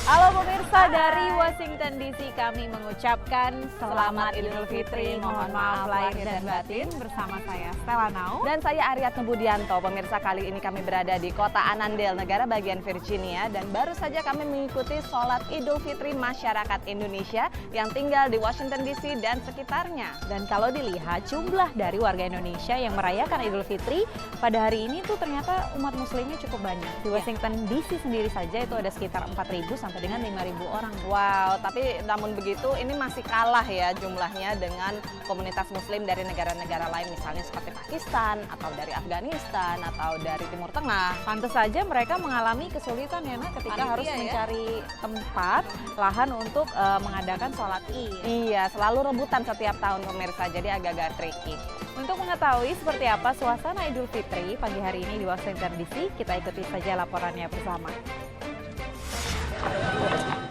Halo pemirsa, dari Washington DC kami mengucapkan Selamat Idul Fitri. Mohon maaf lahir dan batin. Bersama saya Stella Nau Dan saya Aryatno Budianto. Pemirsa, kali ini kami berada di kota Annandale, negara bagian Virginia. Dan baru saja kami mengikuti sholat Idul Fitri masyarakat Indonesia yang tinggal di Washington DC dan sekitarnya. Dan kalau dilihat jumlah dari warga Indonesia yang merayakan Idul Fitri pada hari ini tuh ternyata umat muslimnya cukup banyak. Di Washington DC sendiri saja itu ada sekitar 4.000 sampai dengan 5.000 orang. Wow, tapi namun begitu ini masih kalah ya jumlahnya dengan komunitas muslim dari negara-negara lain, misalnya seperti Pakistan atau dari Afghanistan atau dari Timur Tengah. Pantes saja mereka mengalami kesulitan ya Nak, ketika harus mencari tempat, lahan untuk mengadakan sholat Id. Iya, selalu rebutan setiap tahun pemirsa, jadi agak-agak tricky. Untuk mengetahui seperti apa suasana Idul Fitri pagi hari ini di Washington DC, kita ikuti saja laporannya bersama.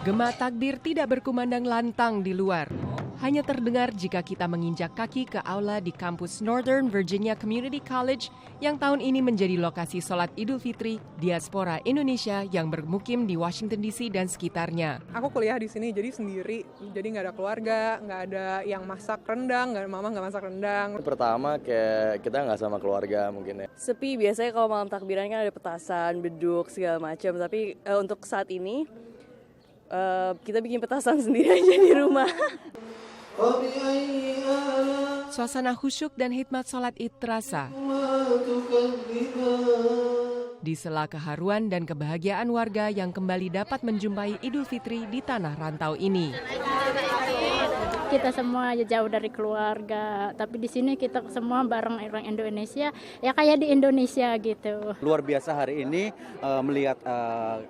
Gema takbir tidak berkumandang lantang di luar. Hanya terdengar jika kita menginjak kaki ke aula di kampus Northern Virginia Community College yang tahun ini menjadi lokasi sholat Idul Fitri diaspora Indonesia yang bermukim di Washington DC dan sekitarnya. Aku kuliah di sini jadi sendiri, jadi nggak ada keluarga, nggak ada yang masak rendang, mama nggak masak rendang. Pertama kayak kita nggak sama keluarga mungkin ya. Sepi, biasanya kalau malam takbiran kan ada petasan, beduk, segala macam. Tapi untuk saat ini kita bikin petasan sendiri aja di rumah. Suasana khusyuk dan hikmat sholat Id terasa. Di sela keharuan dan kebahagiaan warga yang kembali dapat menjumpai Idul Fitri di tanah rantau ini. Kita semua jauh dari keluarga, tapi di sini kita semua bareng orang Indonesia, ya kayak di Indonesia gitu. Luar biasa hari ini melihat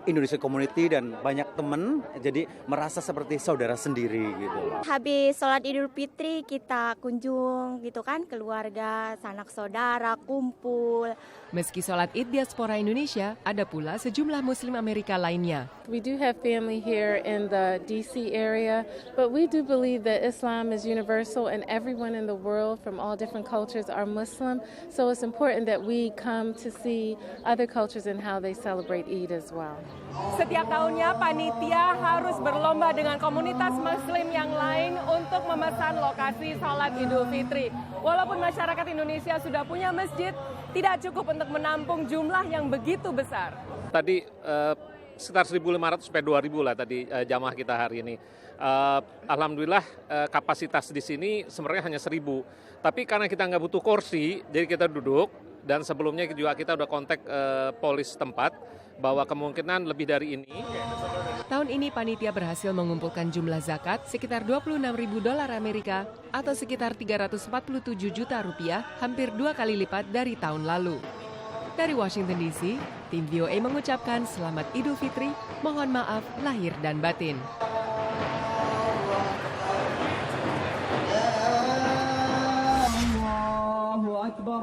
Indonesia Community dan banyak teman, jadi merasa seperti saudara sendiri gitu. Habis sholat Idul Fitri kita kunjung gitu kan, keluarga, sanak saudara, kumpul. Meski sholat Id diaspora Indonesia, ada pula sejumlah Muslim Amerika lainnya. We do have family here in the DC area, but we do believe that Islam is universal and everyone in the world from all different cultures are Muslim. So it's important that we come to see other cultures and how they celebrate Eid as well. Setiap tahunnya panitia harus berlomba dengan komunitas Muslim yang lain untuk memesan lokasi sholat Idul Fitri. Walaupun masyarakat Indonesia sudah punya masjid, tidak cukup untuk menampung jumlah yang begitu besar. Tadi sekitar 1.500 sampai 2.000 lah tadi jamaah kita hari ini. Alhamdulillah kapasitas di sini sebenarnya hanya 1.000. Tapi karena kita nggak butuh kursi, jadi kita duduk. Dan sebelumnya juga kita udah kontak polis tempat bahwa kemungkinan lebih dari ini. Tahun ini panitia berhasil mengumpulkan jumlah zakat sekitar $26.000 Amerika atau sekitar 347 juta rupiah, hampir 2 kali lipat dari tahun lalu. Dari Washington DC, tim VOA mengucapkan Selamat Idul Fitri, mohon maaf lahir dan batin. Allahu Akbar,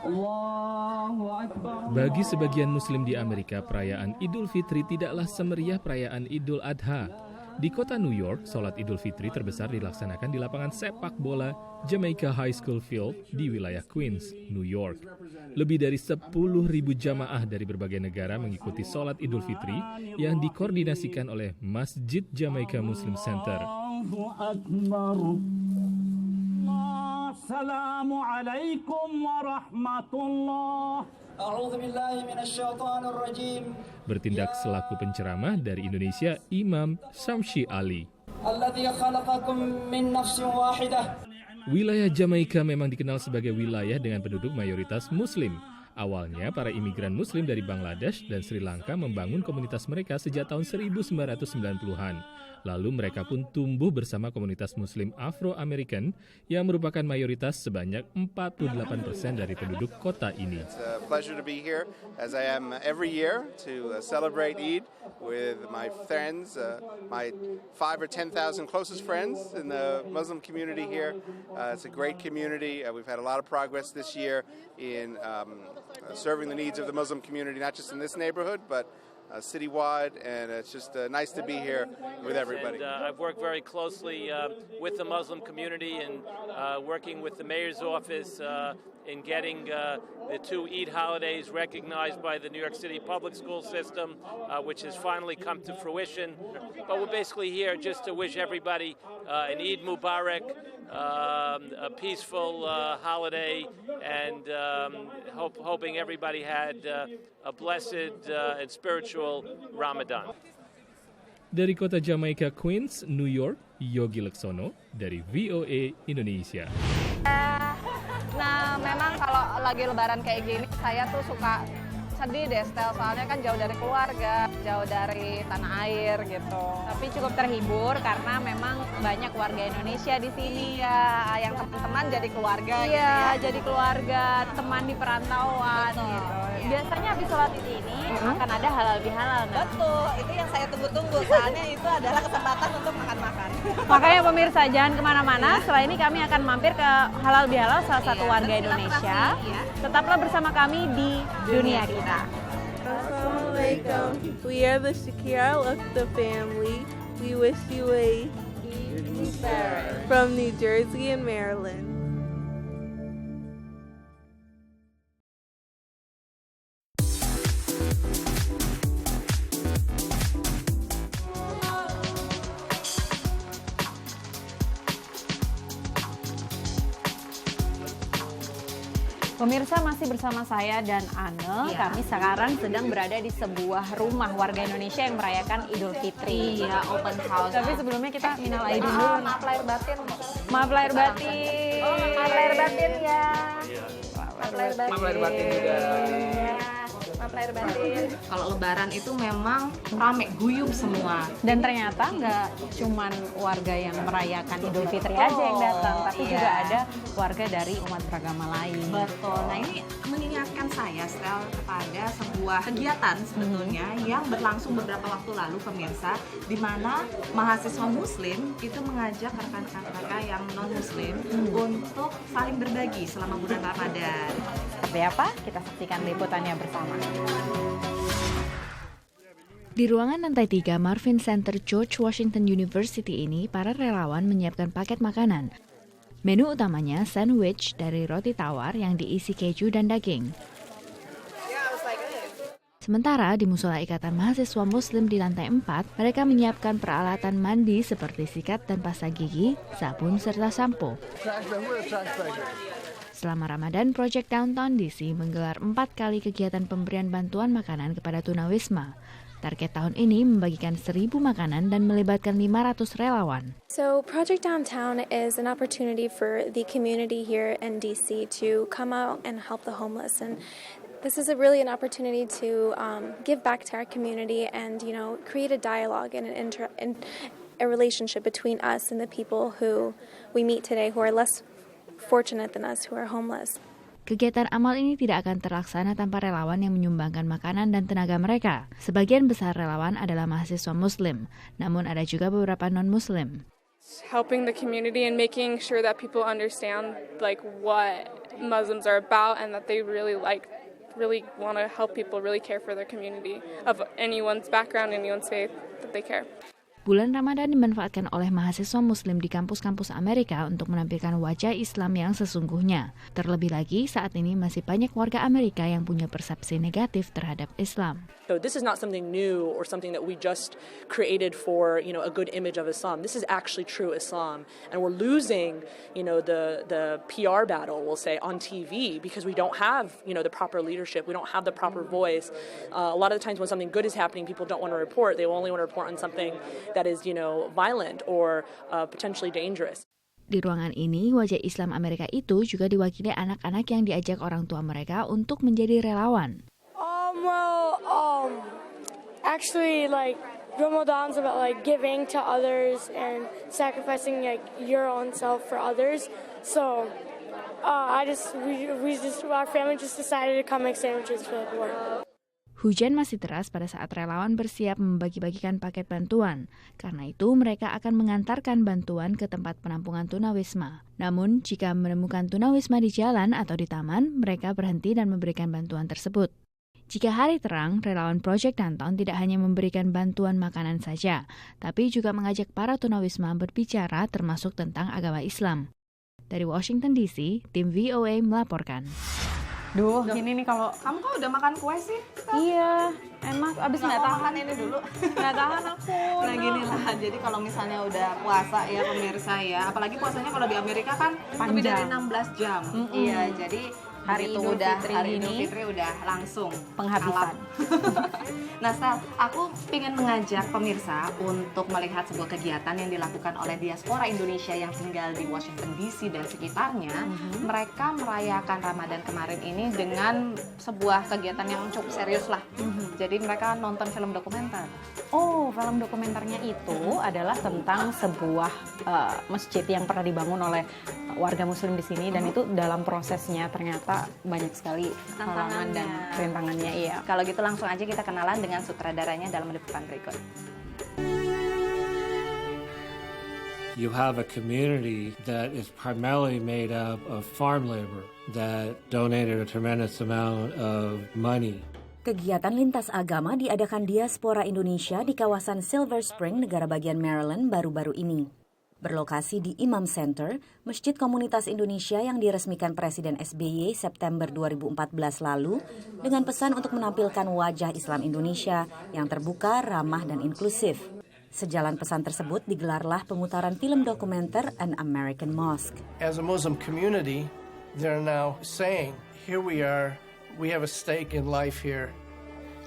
Allahu Akbar. Bagi sebagian Muslim di Amerika, perayaan Idul Fitri tidaklah semeriah perayaan Idul Adha. Di kota New York, sholat Idul Fitri terbesar dilaksanakan di lapangan sepak bola Jamaica High School Field di wilayah Queens, New York. Lebih dari 10.000 jamaah dari berbagai negara mengikuti sholat Idul Fitri yang dikoordinasikan oleh Masjid Jamaica Muslim Center. Assalamualaikum warahmatullah. Bertindak selaku penceramah dari Indonesia, Imam Samshi Ali. Wilayah Jamaika memang dikenal sebagai wilayah dengan penduduk mayoritas Muslim. Awalnya, para imigran Muslim dari Bangladesh dan Sri Lanka membangun komunitas mereka sejak tahun 1990-an. Lalu mereka pun tumbuh bersama komunitas Muslim Afro-American yang merupakan mayoritas sebanyak 48% dari penduduk kota ini. It's a pleasure to be here as I am every year to celebrate Eid with my friends, my 5,000 or 10,000 closest friends in the Muslim community here. It's a great community. We've had a lot of progress this year in serving the needs of the Muslim community, not just in this neighborhood, but citywide, and it's just nice to be here with everybody. And, I've worked very closely with the Muslim community and working with the mayor's office in getting the 2 Eid holidays recognized by the New York City public school system, which has finally come to fruition. But we're basically here just to wish everybody an Eid Mubarak, a peaceful holiday, and hoping everybody had a blessed and spiritual Ramadan. Dari kota Jamaica, Queens, New York, Yogi Laksono dari VOA Indonesia. Nah, memang kalau lagi lebaran kayak gini, saya tuh suka sedih deh, Stel. Soalnya kan jauh dari keluarga, jauh dari tanah air gitu. Tapi cukup terhibur karena memang banyak warga Indonesia di sini. Ya, yang teman-teman jadi keluarga gitu Iya, ya. jadi keluarga, teman di perantauan Betul, gitu. iya. Biasanya habis sholat Id ini akan ada halal bihalal. Betul, itu yang saya tunggu-tunggu. Soalnya itu adalah kesempatan untuk makan-makan. Makanya pemirsa jangan kemana-mana. Setelah ini kami akan mampir ke halal bihalal salah satu warga Indonesia. Tetaplah bersama kami di Dunia Kita. Assalamualaikum. We are the Shakira Al-Akhtar family. We wish you a Eid Mubarak from New Jersey and Maryland. Pemirsa masih bersama saya dan Anne. Kami sekarang sedang berada di sebuah rumah warga Indonesia yang merayakan Idul Fitri. Iya, open house. Tapi sebelumnya kita minal aidin dulu. Maaf lahir batin. Maaf lahir batin. Maaf lahir batin ya. Maaf lahir batin. Maaf lahir batin juga. Maaf lahir batin. Kalau lebaran itu memang rame, guyup semua. Dan ternyata nggak cuman warga yang merayakan Idul Fitri aja yang datang, tapi juga ada warga dari umat beragama lain. Betul. Nah, ini mengingatkan saya, Stel, kepada sebuah kegiatan sebetulnya yang berlangsung beberapa waktu lalu, pemirsa, di mana mahasiswa Muslim itu mengajak rekan-rekan mereka yang non-Muslim untuk saling berbagi selama bulan Ramadan. Seperti apa? Kita saksikan liputannya bersama. Di ruangan lantai 3 Marvin Center George Washington University ini, para relawan menyiapkan paket makanan. Menu utamanya sandwich dari roti tawar yang diisi keju dan daging. Sementara di musola Ikatan Mahasiswa Muslim di lantai 4, mereka menyiapkan peralatan mandi seperti sikat dan pasta gigi, sabun, serta sampo. Selama Ramadan, Project Downtown DC menggelar 4 kali kegiatan pemberian bantuan makanan kepada tunawisma. Target tahun ini membagikan 1.000 makanan dan melibatkan 500 relawan. So Project Downtown is an opportunity for the community here in DC to come out and help the homeless. And this is really an opportunity to give back to our community and, you know, create a dialogue and a relationship between us and the people who we meet today who are less fortunate than us, who are homeless. Kegiatan amal ini tidak akan terlaksana tanpa relawan yang menyumbangkan makanan dan tenaga mereka. Sebagian besar relawan adalah mahasiswa Muslim, namun ada juga beberapa non-Muslim. Helping the community and making sure that people understand like what Muslims are about and that they really want to help people really care for their community of anyone's background, anyone's faith, that they care. Bulan Ramadan dimanfaatkan oleh mahasiswa Muslim di kampus-kampus Amerika untuk menampilkan wajah Islam yang sesungguhnya. Terlebih lagi saat ini masih banyak warga Amerika yang punya persepsi negatif terhadap Islam. So this is not something new or something that we just created for, you know, a good image of Islam. This is actually true Islam, and we're losing, you know, the PR battle, we'll say, on TV because we don't have, you know, the proper leadership. We don't have the proper voice. A lot of the times when something good is happening, people don't want to report. They only want to report on something that is, you know, violent or potentially dangerous. Di ruangan ini, wajah Islam Amerika itu juga diwakili anak-anak yang diajak orang tua mereka untuk menjadi relawan. Actually, like, Ramadan's about, like, giving to others and sacrificing, like, your own self for others. So, our family just decided to come make sandwiches for the poor. Hujan masih deras pada saat relawan bersiap membagi-bagikan paket bantuan. Karena itu, mereka akan mengantarkan bantuan ke tempat penampungan tunawisma. Namun, jika menemukan tunawisma di jalan atau di taman, mereka berhenti dan memberikan bantuan tersebut. Jika hari terang, relawan Project Danton tidak hanya memberikan bantuan makanan saja, tapi juga mengajak para tunawisma berbicara termasuk tentang agama Islam. Dari Washington DC, tim VOA melaporkan. Duh, gini nih kalau kamu kok udah makan kue sih? Iya, emang abis nggak tahan. Makan ini dulu. Nggak tahan aku. Nah gini lah, jadi kalau misalnya udah puasa ya pemirsa ya, apalagi puasanya kalau di Amerika kan lebih dari 16 jam. Iya, jadi hari Idul Fitri udah langsung penghabisan. Nah, Stel, aku ingin mengajak pemirsa untuk melihat sebuah kegiatan yang dilakukan oleh diaspora Indonesia yang tinggal di Washington DC dan sekitarnya. Mereka merayakan Ramadan kemarin ini dengan sebuah kegiatan yang cukup serius lah. Jadi mereka nonton film dokumenter. Oh, film dokumenternya itu adalah tentang sebuah masjid yang pernah dibangun oleh warga Muslim di sini dan itu dalam prosesnya ternyata banyak sekali halangan dan rintangannya. Iya. Kalau gitu langsung aja kita kenalan dengan sutradaranya dalam liputan berikut. You have a community that is primarily made up of farm labor that donated a tremendous amount of money. Kegiatan lintas agama diadakan diaspora Indonesia di kawasan Silver Spring, negara bagian Maryland baru-baru ini. Berlokasi di Imam Center, masjid komunitas Indonesia yang diresmikan Presiden SBY September 2014 lalu dengan pesan untuk menampilkan wajah Islam Indonesia yang terbuka, ramah, dan inklusif. Sejalan pesan tersebut digelarlah pemutaran film dokumenter An American Mosque. As a Muslim community, they're now saying, here we are, we have a stake in life here.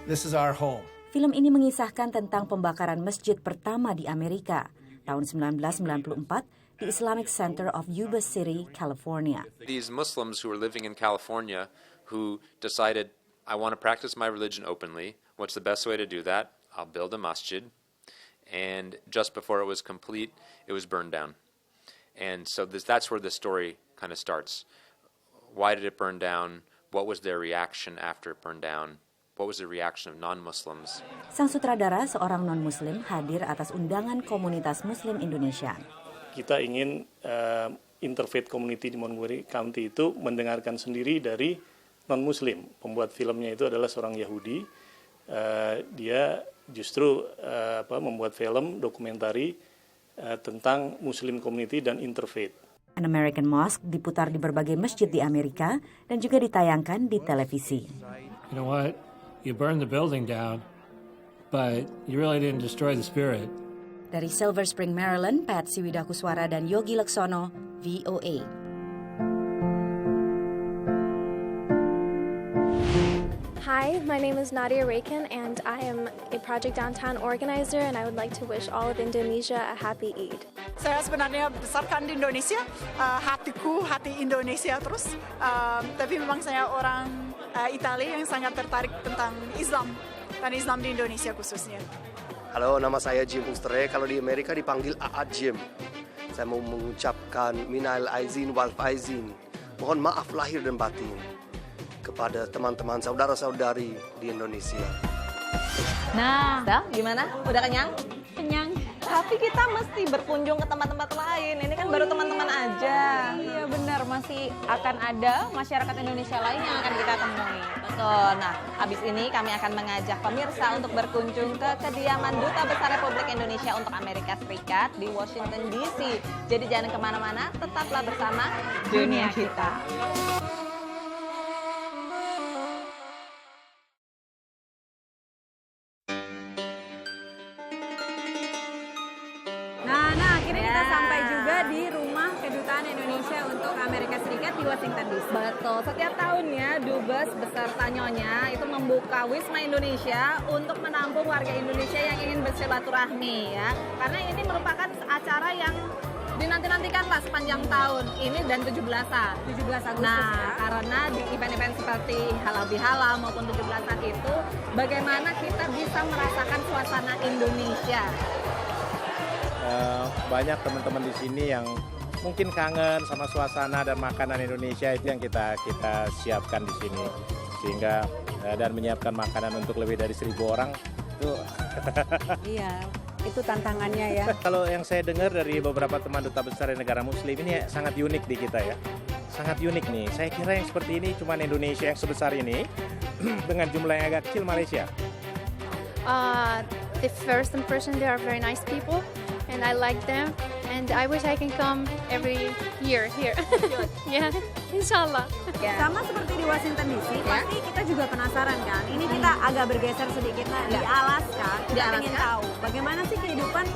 This is our home. Film ini mengisahkan tentang pembakaran masjid pertama di Amerika tahun 1994 di Islamic Center of Yuba City, California. These Muslims who are living in California who decided, I want to practice my religion openly. What's the best way to do that? I'll build a masjid. And just before it was complete, it was burned down. And so that's where the story kind of starts. Why did it burn down? What was their reaction after it burned down? What was the reaction of non-Muslims? Sang sutradara, seorang non-Muslim, hadir atas undangan komunitas Muslim Indonesia. Kita ingin interfaith community di Montgomery County itu mendengarkan sendiri dari non-Muslim. Pembuat filmnya itu adalah seorang Yahudi. Dia justru membuat film dokumentari tentang Muslim community dan interfaith. An American Mosque diputar di berbagai masjid di Amerika dan juga ditayangkan di televisi. You know what? You burned the building down, but you really didn't destroy the spirit. Dari Silver Spring, Maryland, Patsy Widakuswara dan Yogi Laksono, VOA. Hi, my name is Nadia Raikin and I am a Project Downtown organizer and I would like to wish all of Indonesia a happy Eid. Saya sebenarnya besarkan di Indonesia, hatiku hati Indonesia terus, tapi memang saya orang Italia yang sangat tertarik tentang Islam dan Islam di Indonesia khususnya. Halo, nama saya Jim Ustere, kalau di Amerika dipanggil AA Jim. Saya mau mengucapkan minal aizin wal faizin, mohon maaf lahir dan batin kepada teman-teman saudara-saudari di Indonesia. Nah, Stel, gimana? Udah kenyang? Kenyang. Tapi kita mesti berkunjung ke tempat-tempat lain. Ini kan baru teman-teman aja. Iya benar, masih akan ada masyarakat Indonesia lain yang akan kita temui. Betul. Nah, habis ini kami akan mengajak pemirsa untuk berkunjung ke kediaman Duta Besar Republik Indonesia untuk Amerika Serikat di Washington DC. Jadi jangan kemana-mana, tetaplah bersama Dunia Kita. Nah, akhirnya kita sampai juga di rumah kedutaan Indonesia untuk Amerika Serikat di Washington DC. Betul, setiap tahunnya Dubes beserta Nyonya itu membuka Wisma Indonesia untuk menampung warga Indonesia yang ingin bersilaturahmi ya. Karena ini merupakan acara yang dinanti-nantikan lah sepanjang tahun ini dan 17-an. 17 Agustus Nah, karena di event-event seperti Halal Bihalal maupun 17-an itu bagaimana kita bisa merasakan suasana Indonesia. Banyak teman-teman di sini yang mungkin kangen sama suasana dan makanan Indonesia, itu yang kita siapkan di sini, sehingga dan menyiapkan makanan untuk lebih dari 1.000 orang itu. Iya, itu tantangannya ya. Kalau yang saya dengar dari beberapa teman duta besar di negara Muslim ini sangat unik di kita ya. sangat unik nih. Saya kira yang seperti ini cuma Indonesia yang sebesar ini dengan jumlah yang agak kecil Malaysia. The first impression, they are very nice people and I like them and I wish I can come every year here. Ya, insyaallah. Sama seperti di Washington DC, pasti kita juga penasaran kan. Ini kita agak bergeser sedikit di Alaska. Kita ingin tahu bagaimana sih kehidupan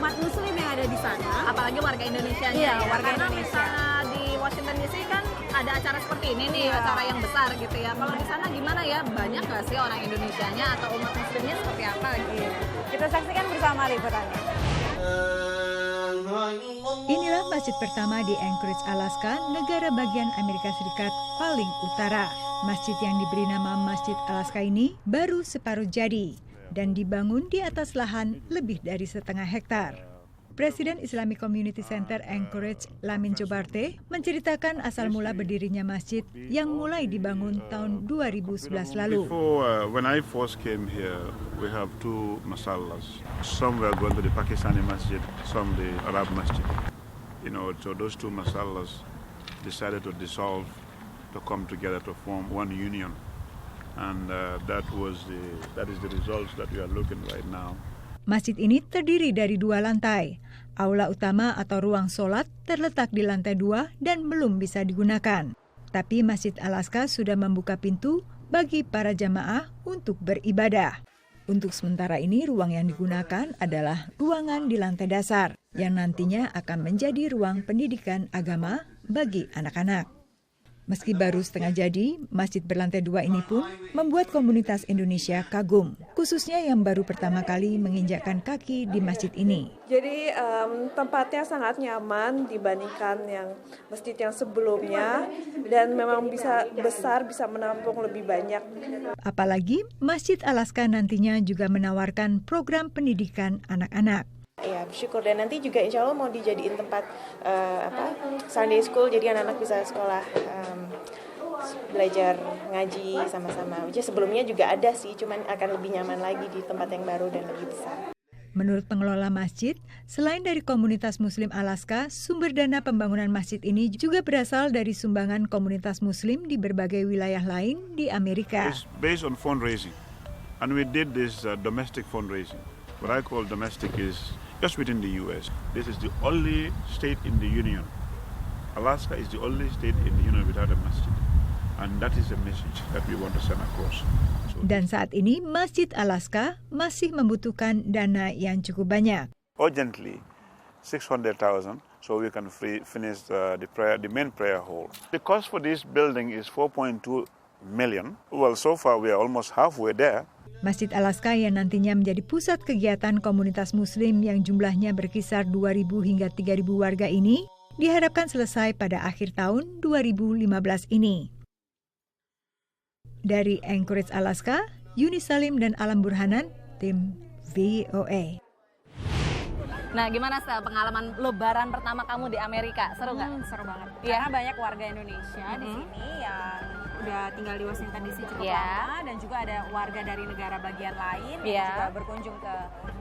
umat Muslim yang ada di sana. Apalagi warga Indonesia. Iya, warga Karena Indonesia. misalnya di Washington DC kan ada acara seperti ini nih, acara yang besar gitu ya. Kalau di sana gimana ya? Banyak nggak sih orang Indonesianya atau umat Muslimnya seperti apa gitu? Kita saksikan bersama liputannya. Inilah masjid pertama di Anchorage, Alaska, negara bagian Amerika Serikat paling utara. Masjid yang diberi nama Masjid Alaska ini baru separuh jadi dan dibangun di atas lahan lebih dari 1,5 hektar. Presiden Islamic Community Center Anchorage, Lamin Jobarte, menceritakan asal mula berdirinya masjid yang mulai dibangun tahun 2011 lalu. When I first came here, we have 2 masallas. Some were going to the Pakistani masjid, some the Arab masjid. So those 2 masallas decided to dissolve, to come together to form one union. And that is the results that we are looking right now. Masjid ini terdiri dari 2 lantai. Aula utama atau ruang sholat terletak di lantai 2 dan belum bisa digunakan. Tapi Masjid Alaska sudah membuka pintu bagi para jamaah untuk beribadah. Untuk sementara ini, ruang yang digunakan adalah ruangan di lantai dasar, yang nantinya akan menjadi ruang pendidikan agama bagi anak-anak. Meski baru setengah jadi, masjid berlantai 2 ini pun membuat komunitas Indonesia kagum, khususnya yang baru pertama kali menginjakkan kaki di masjid ini. Jadi tempatnya sangat nyaman dibandingkan yang masjid yang sebelumnya dan memang bisa besar, bisa menampung lebih banyak. Apalagi Masjid Alaska nantinya juga menawarkan program pendidikan anak-anak. Ya, bersyukur, dan nanti juga insya Allah mau dijadiin tempat Sunday school, jadi anak-anak bisa sekolah belajar ngaji sama-sama. Sebelumnya juga ada sih, cuman akan lebih nyaman lagi di tempat yang baru dan lebih besar. Menurut pengelola masjid, selain dari komunitas Muslim Alaska, sumber dana pembangunan masjid ini juga berasal dari sumbangan komunitas Muslim di berbagai wilayah lain di Amerika. It's based on fundraising, and we did this domestic fundraising. What I call domestic is just within the U.S. This is the only state in the union. Alaska is the only state in the union without a masjid. And that is a message that we want to send across. Dan saat ini Masjid Alaska masih membutuhkan dana yang cukup banyak. Urgently, 600,000 so we can finish the main prayer hall. The cost for this building is 4.2 million. Well, so far we are almost halfway there. Masjid Alaska yang nantinya menjadi pusat kegiatan komunitas Muslim yang jumlahnya berkisar 2.000 hingga 3.000 warga ini diharapkan selesai pada akhir tahun 2015 ini. Dari Anchorage, Alaska, Yuni Salim dan Alam Burhanan, tim VOA. Nah, gimana Sel, pengalaman lebaran pertama kamu di Amerika? Seru nggak? Seru banget. Ya? Karena banyak warga Indonesia di sini yang udah tinggal di Washington DC cukup lama, dan juga ada warga dari negara bagian lain yang juga berkunjung ke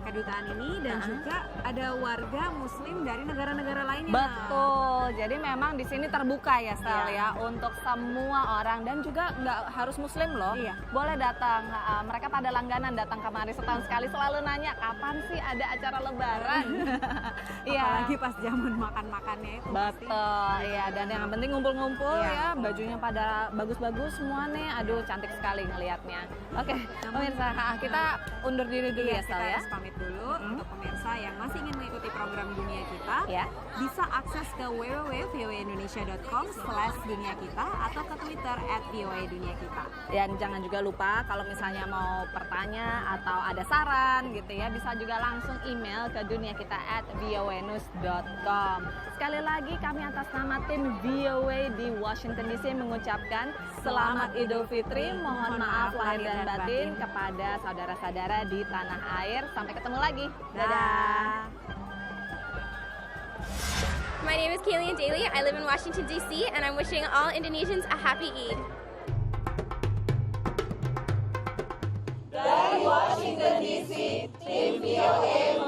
kedutaan ini, dan juga ada warga Muslim dari negara-negara lainnya. Betul. Jadi memang di sini terbuka ya Sel ya untuk semua orang, dan juga nggak harus Muslim loh. Boleh datang. Mereka pada langganan datang kemari setahun sekali, selalu nanya kapan sih ada acara lebaran. Apalagi pas zaman makan-makannya itu. Betul. Iya, dan yang penting ngumpul-ngumpul ya, bajunya pada bagus-bagus semua nih. Aduh, cantik sekali ngelihatnya. Oke, pemirsa, kita undur diri dulu ya Sel ya. Kita harus pamit dulu. Untuk pemirsa yang masih ingin mengikuti program Dunia Kita, bisa akses ke www.voaindonesia.com/dunia kita atau ke Twitter @voaduniakita. Dan jangan juga lupa kalau misalnya mau bertanya atau ada saran gitu ya, bisa juga langsung email ke duniakita@voanews.com. Sekali lagi kami atas nama tim VOA di Washington DC mengucapkan Selamat Idul Fitri, mohon maaf lahir dan batin kepada saudara-saudara di tanah air. Sampai ketemu lagi. Dadah. My name is Kayleen Daly. I live in Washington, D.C., and I'm wishing all Indonesians a happy Eid. Dari Washington, D.C., tim VOA